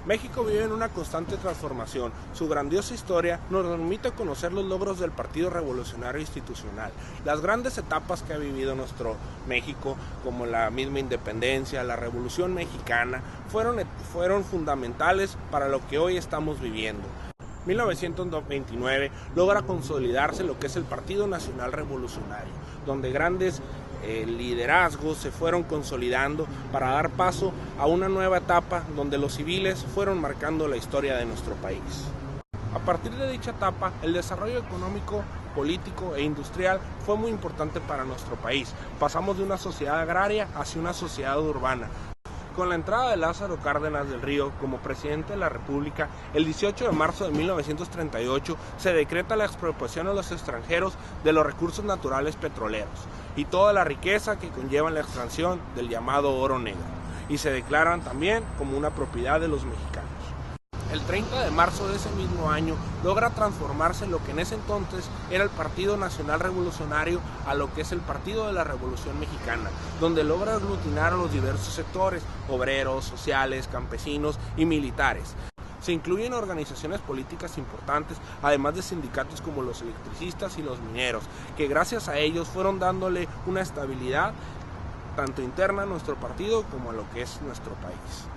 México vive en una constante transformación. Su grandiosa historia nos permite conocer los logros del Partido Revolucionario Institucional, las grandes etapas que ha vivido nuestro México, como la misma independencia, la Revolución Mexicana, fueron fundamentales para lo que hoy estamos viviendo. 1929 logra consolidarse lo que es el Partido Nacional Revolucionario, donde grandes liderazgos se fueron consolidando para dar paso a una nueva etapa donde los civiles fueron marcando la historia de nuestro país. A partir de dicha etapa, el desarrollo económico, político e industrial fue muy importante para nuestro país. Pasamos de una sociedad agraria hacia una sociedad urbana. Con la entrada de Lázaro Cárdenas del Río como presidente de la República, el 18 de marzo de 1938 se decreta la expropiación a los extranjeros de los recursos naturales petroleros y toda la riqueza que conlleva la extracción del llamado oro negro, y se declaran también como una propiedad de los mexicanos. El 30 de marzo de ese mismo año logra transformarse lo que en ese entonces era el Partido Nacional Revolucionario a lo que es el Partido de la Revolución Mexicana, donde logra aglutinar a los diversos sectores, obreros, sociales, campesinos y militares. Se incluyen organizaciones políticas importantes, además de sindicatos como los electricistas y los mineros, que gracias a ellos fueron dándole una estabilidad tanto interna a nuestro partido como a lo que es nuestro país.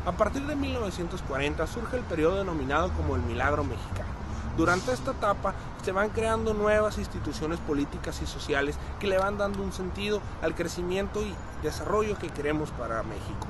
A partir de 1940 surge el periodo denominado como el Milagro Mexicano. Durante esta etapa se van creando nuevas instituciones políticas y sociales que le van dando un sentido al crecimiento y desarrollo que queremos para México.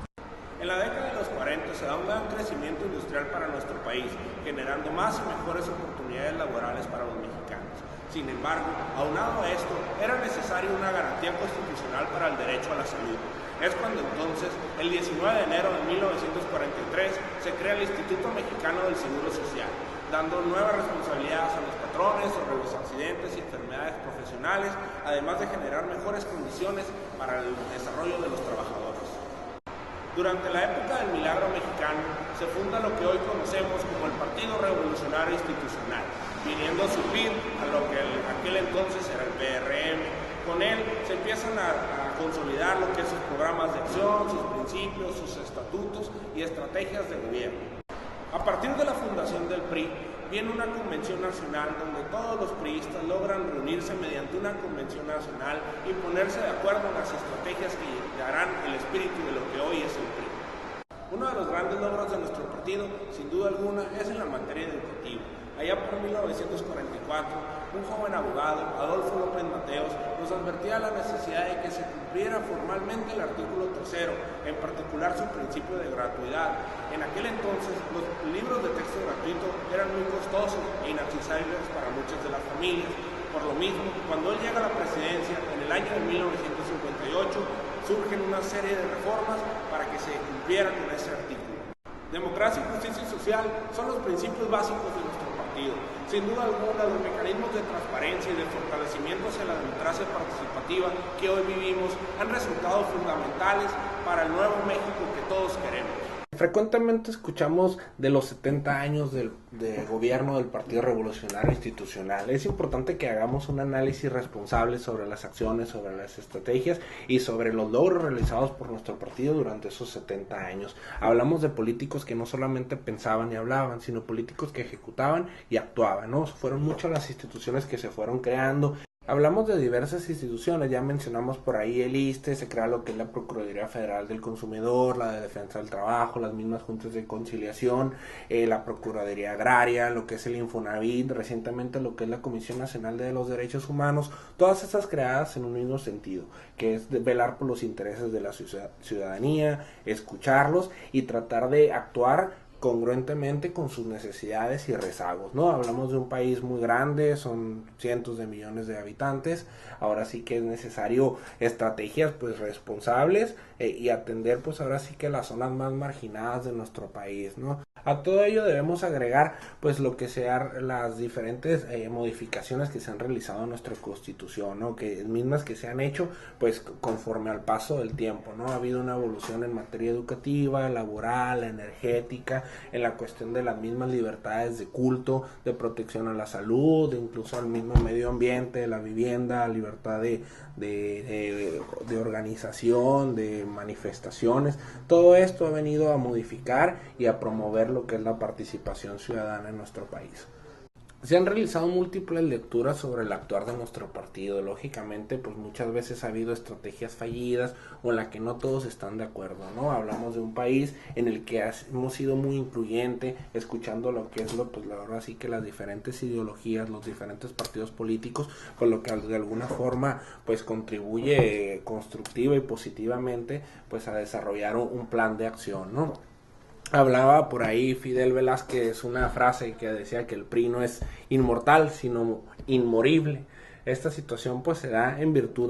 En la década de los 40 se da un gran crecimiento industrial para nuestro país, generando más y mejores oportunidades laborales para los mexicanos. Sin embargo, aunado a esto, era necesaria una garantía constitucional para el derecho a la salud. Es cuando entonces, el 19 de enero de 1943, se crea el Instituto Mexicano del Seguro Social, dando nuevas responsabilidades a los patrones sobre los accidentes y enfermedades profesionales, además de generar mejores condiciones para el desarrollo de los trabajadores. Durante la época del Milagro Mexicano se funda lo que hoy conocemos como el Partido Revolucionario Institucional, viniendo a suplir a lo que en aquel entonces era el PRM. Con él se empiezan a consolidar lo que es sus programas de acción, sus principios, sus estatutos y estrategias de gobierno. A partir de la fundación del PRI, viene una convención nacional donde todos los priistas logran reunirse mediante una convención nacional y ponerse de acuerdo en las estrategias que darán el espíritu de lo que hoy es el PRI. Uno de los grandes logros de nuestro partido, sin duda alguna, es en la materia educativa. Allá por 1944, un joven abogado, Adolfo López Mateos, nos advertía la necesidad de que se cumpliera formalmente el artículo 3º, en particular su principio de gratuidad. En aquel entonces, los libros de texto gratuito eran muy costosos e inaccesibles para muchas de las familias. Por lo mismo, cuando él llega a la presidencia, en el año de 1958, surgen una serie de reformas para que se cumpliera con ese artículo. Democracia, justicia y social son los principios básicos de nuestro partido. Sin duda alguna, los mecanismos de transparencia y de fortalecimiento hacia la democracia participativa que hoy vivimos han resultado fundamentales para el nuevo México que todos queremos. Frecuentemente escuchamos de los 70 años de gobierno del Partido Revolucionario Institucional. Es importante que hagamos un análisis responsable sobre las acciones, sobre las estrategias y sobre los logros realizados por nuestro partido durante esos 70 años. Hablamos de políticos que no solamente pensaban y hablaban, sino políticos que ejecutaban y actuaban, ¿no? Fueron muchas las instituciones que se fueron creando. Hablamos de diversas instituciones, ya mencionamos por ahí el ISSSTE, se crea lo que es la Procuraduría Federal del Consumidor, la de Defensa del Trabajo, las mismas juntas de conciliación, la Procuraduría Agraria, lo que es el Infonavit, recientemente lo que es la Comisión Nacional de los Derechos Humanos, todas esas creadas en un mismo sentido, que es velar por los intereses de la ciudadanía, escucharlos y tratar de actuar congruentemente con sus necesidades y rezagos, ¿no? Hablamos de un país muy grande, son cientos de millones de habitantes, ahora sí que es necesario estrategias pues responsables y atender pues ahora sí que las zonas más marginadas de nuestro país, ¿no? A todo ello debemos agregar pues lo que sean las diferentes modificaciones que se han realizado en nuestra Constitución, ¿no? Que mismas que se han hecho pues conforme al paso del tiempo, ¿no? Ha habido una evolución en materia educativa, laboral, energética, en la cuestión de las mismas libertades de culto, de protección a la salud, incluso al mismo medio ambiente, la vivienda, libertad de organización, de manifestaciones. Todo esto ha venido a modificar y a promover lo que es la participación ciudadana en nuestro país. Se han realizado múltiples lecturas sobre el actuar de nuestro partido. Lógicamente, pues muchas veces ha habido estrategias fallidas o en las que no todos están de acuerdo, ¿no? Hablamos de un país en el que hemos sido muy incluyente, escuchando lo que es pues la verdad sí que las diferentes ideologías, los diferentes partidos políticos, con lo que de alguna forma pues contribuye constructiva y positivamente pues a desarrollar un plan de acción, ¿no? Hablaba por ahí Fidel Velázquez una frase que decía que el PRI no es inmortal, sino inmorible. Esta situación pues se da en virtud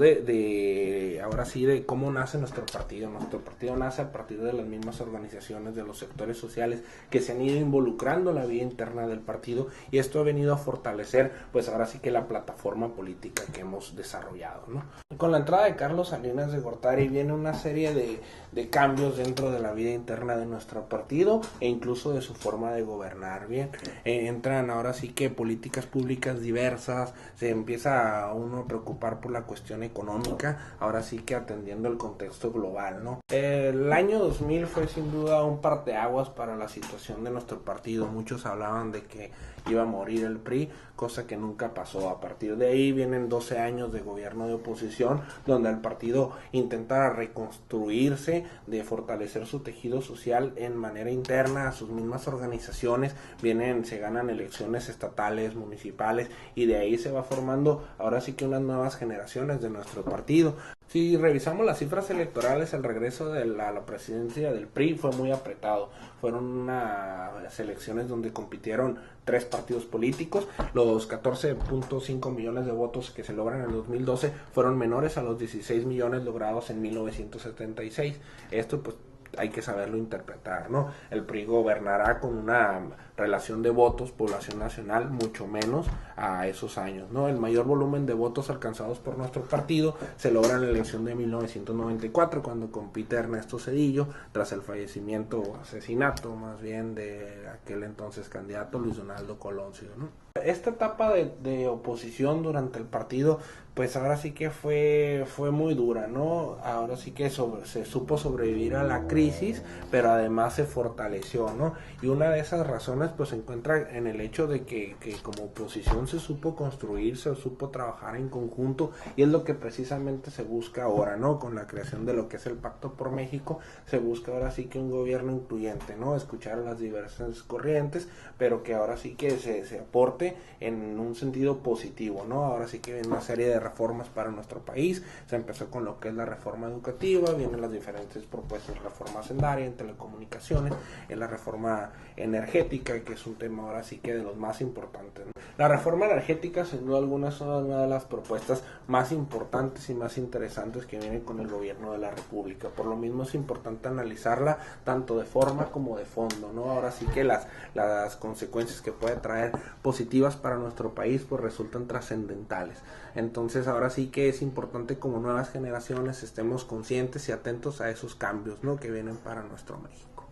ahora sí, de cómo nace nuestro partido. Nuestro partido nace a partir de las mismas organizaciones, de los sectores sociales que se han ido involucrando en la vida interna del partido, y esto ha venido a fortalecer pues ahora sí que la plataforma política que hemos desarrollado, ¿no? Con la entrada de Carlos Salinas de Gortari viene una serie de cambios dentro de la vida interna de nuestro partido e incluso de su forma de gobernar. Bien, entran ahora sí que políticas públicas diversas, se empieza a uno preocupar por la cuestión económica, ahora sí que atendiendo el contexto global, ¿no? El año 2000 fue sin duda un parteaguas para la situación de nuestro partido. Muchos hablaban de que iba a morir el PRI, cosa que nunca pasó. A partir de ahí vienen 12 años de gobierno de oposición, donde el partido intenta reconstruirse, de fortalecer su tejido social en manera interna, a sus mismas organizaciones, se ganan elecciones estatales, municipales, y de ahí se va formando ahora sí que unas nuevas generaciones de nuestro partido. Si revisamos las cifras electorales, el regreso de la presidencia del PRI fue muy apretado. Fueron unas elecciones donde compitieron 3 partidos políticos. Los 14.5 millones de votos que se logran en el 2012 fueron menores a los 16 millones logrados en 1976. Esto pues hay que saberlo interpretar, ¿no? El PRI gobernará con una relación de votos, población nacional, mucho menos a esos años, ¿no? El mayor volumen de votos alcanzados por nuestro partido se logra en la elección de 1994, cuando compite Ernesto Zedillo, tras el fallecimiento o asesinato, más bien, de aquel entonces candidato Luis Donaldo Colosio, ¿no? Esta etapa de oposición durante el partido, pues ahora sí que fue muy dura, ¿no? Ahora sí que se supo sobrevivir a la crisis, pero además se fortaleció, ¿no? Y una de esas razones pues se encuentra en el hecho de que como oposición se supo construir, se supo trabajar en conjunto, y es lo que precisamente se busca ahora, ¿no? Con la creación de lo que es el Pacto por México, se busca ahora sí que un gobierno incluyente, ¿no? Escuchar a las diversas corrientes, pero que ahora sí que se aporte en un sentido positivo, ¿no? Ahora sí que viene una serie de reformas para nuestro país. Se empezó con lo que es la reforma educativa, vienen las diferentes propuestas, reforma hacendaria, en telecomunicaciones, en la reforma energética, que es un tema ahora sí que de los más importantes, ¿no? La reforma energética, sin duda alguna, es una de las propuestas más importantes y más interesantes que vienen con el gobierno de la República. Por lo mismo es importante analizarla tanto de forma como de fondo, ¿no? Ahora sí que las consecuencias que puede traer positivas para nuestro país pues resultan trascendentales. Entonces ahora sí que es importante, como nuevas generaciones, estemos conscientes y atentos a esos cambios, ¿no?, que vienen para nuestro México.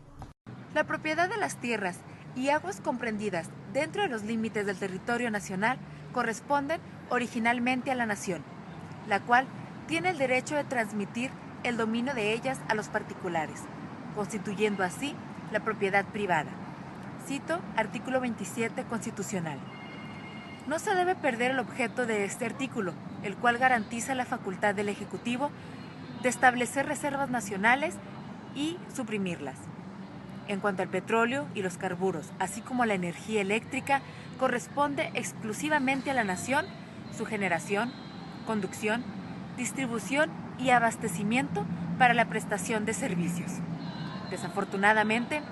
La propiedad de las tierras y aguas comprendidas dentro de los límites del territorio nacional corresponden originalmente a la nación, la cual tiene el derecho de transmitir el dominio de ellas a los particulares, constituyendo así la propiedad privada. Cito artículo 27 constitucional. No se debe perder el objeto de este artículo, el cual garantiza la facultad del Ejecutivo de establecer reservas nacionales y suprimirlas. En cuanto al petróleo y los carburos, así como la energía eléctrica, corresponde exclusivamente a la nación su generación, conducción, distribución y abastecimiento para la prestación de servicios. Desafortunadamente,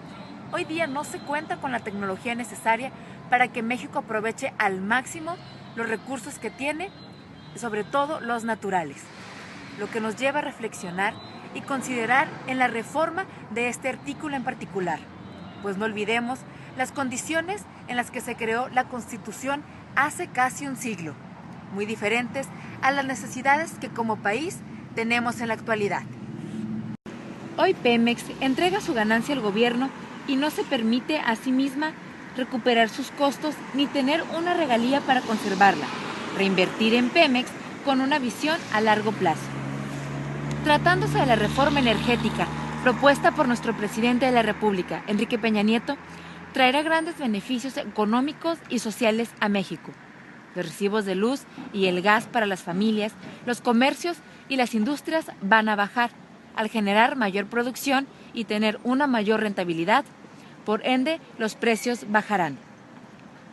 hoy día no se cuenta con la tecnología necesaria para que México aproveche al máximo los recursos que tiene, sobre todo los naturales, lo que nos lleva a reflexionar y considerar en la reforma de este artículo en particular, pues no olvidemos las condiciones en las que se creó la Constitución hace casi un siglo, muy diferentes a las necesidades que como país tenemos en la actualidad. Hoy Pemex entrega su ganancia al gobierno y no se permite a sí misma recuperar sus costos ni tener una regalía para conservarla, reinvertir en Pemex con una visión a largo plazo. Tratándose de la reforma energética propuesta por nuestro presidente de la República, Enrique Peña Nieto, traerá grandes beneficios económicos y sociales a México. Los recibos de luz y el gas para las familias, los comercios y las industrias van a bajar, al generar mayor producción y tener una mayor rentabilidad. Por ende, los precios bajarán.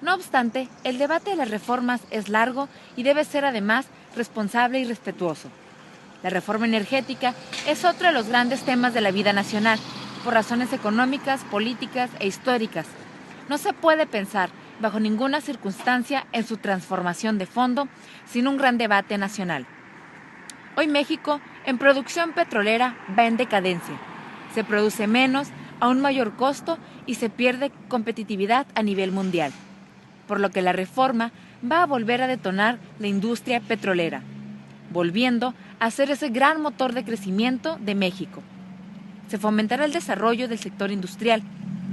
No obstante, el debate de las reformas es largo y debe ser además responsable y respetuoso. La reforma energética es otro de los grandes temas de la vida nacional, por razones económicas, políticas e históricas. No se puede pensar, bajo ninguna circunstancia, en su transformación de fondo sin un gran debate nacional. Hoy México, en producción petrolera, va en decadencia. Se produce menos, a un mayor costo y se pierde competitividad a nivel mundial, por lo que la reforma va a volver a detonar la industria petrolera, volviendo a ser ese gran motor de crecimiento de México. Se fomentará el desarrollo del sector industrial,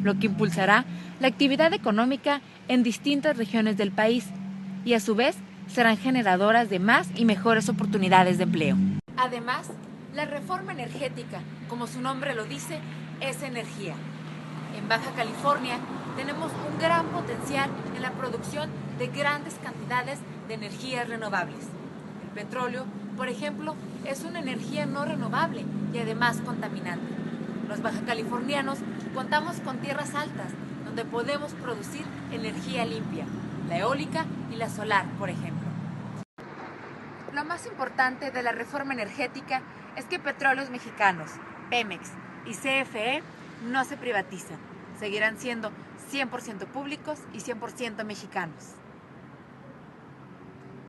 lo que impulsará la actividad económica en distintas regiones del país y a su vez serán generadoras de más y mejores oportunidades de empleo. Además, la reforma energética, como su nombre lo dice, es energía. En Baja California tenemos un gran potencial en la producción de grandes cantidades de energías renovables. El petróleo, por ejemplo, es una energía no renovable y además contaminante. Los bajacalifornianos contamos con tierras altas donde podemos producir energía limpia, la eólica y la solar, por ejemplo. Lo más importante de la reforma energética es que Petróleos Mexicanos, Pemex y CFE no se privatizan, seguirán siendo 100% públicos y 100% mexicanos.